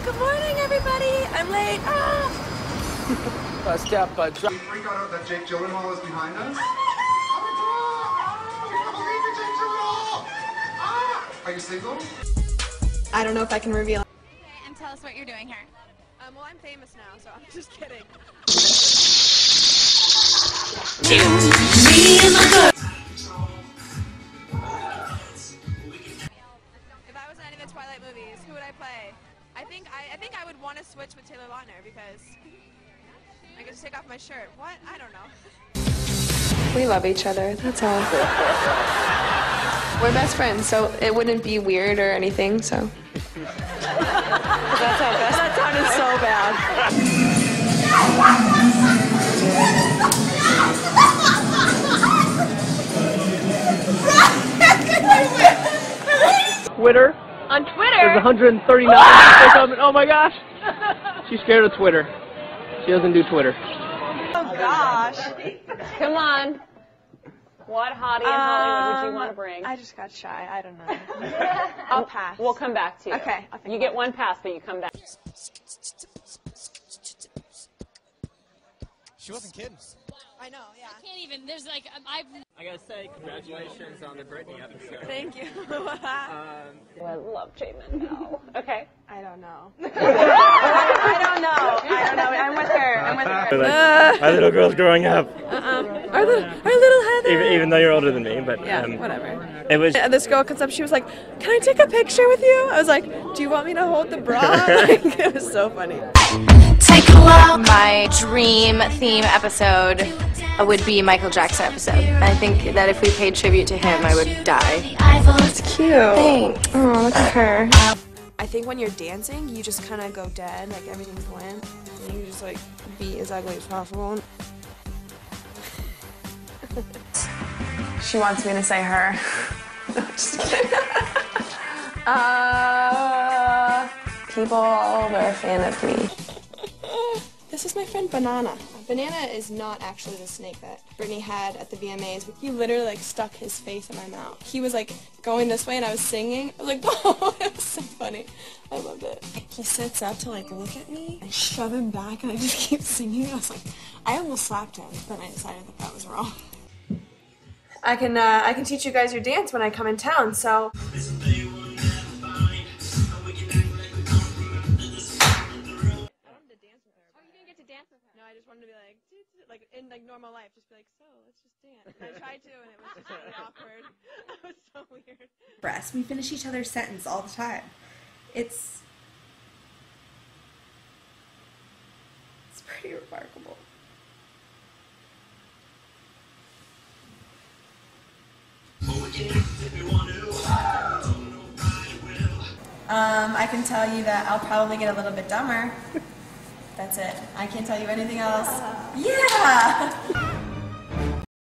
good morning, everybody. I'm late. Bust up, We freak out that Jake Gyllenhaal is behind us. Are you single? I don't know if I can reveal. Okay, and tell us what you're doing here. Well, I'm famous now, so I'm just kidding. If I was in any of the Twilight movies, who would I play? I think I would want to switch with Taylor Lautner because I could just take off my shirt. What? I don't know. We love each other, that's all. We're best friends, so it wouldn't be weird or anything, so. That's how best. That sounded so bad. Twitter. On Twitter? There's 139. Oh my gosh. She's scared of Twitter. She doesn't do Twitter. Oh gosh. Come on. What hottie in Hollywood would you want to bring? I just got shy. I don't know. I'll pass. We'll come back to you. Okay. You get one pass, but you come back. She wasn't kidding. I know, yeah. I can't even, there's like, I gotta say, congratulations on the Britney episode. Thank you. I love Jamin now. Okay. I don't know. I don't know. I'm with her. Our little girl's growing up. Our little Heather. Even though you're older than me, but Yeah, whatever. it was. This girl comes up, she was like, "Can I take a picture with you?" I was like, "Do you want me to hold the bra?" Like, it was so funny. My dream theme episode would be Michael Jackson episode. I think that if we paid tribute to him, I would die. It's cute. Thanks. Oh, look at her. I think when you're dancing, you just kind of go dead, like everything's bland. And you just like be as ugly as possible. She wants me to say her. No, just kidding. People were a fan of me. This is my friend Banana. Banana is not actually the snake that Britney had at the VMAs. He literally like stuck his face in my mouth. He was like going this way and I was singing. I was like, oh, it was so funny. I loved it. He sits up to like look at me. I shove him back and I just keep singing. I was like, I almost slapped him, but I decided that was wrong. I can teach you guys your dance when I come in town, so. No, I just wanted to be like in like normal life, just be like, so let's just dance. I tried to, and it was just really awkward. It was so weird. We finish each other's sentence all the time. It's pretty remarkable. I can tell you that I'll probably get a little bit dumber. That's it. I can't tell you anything else. Yeah!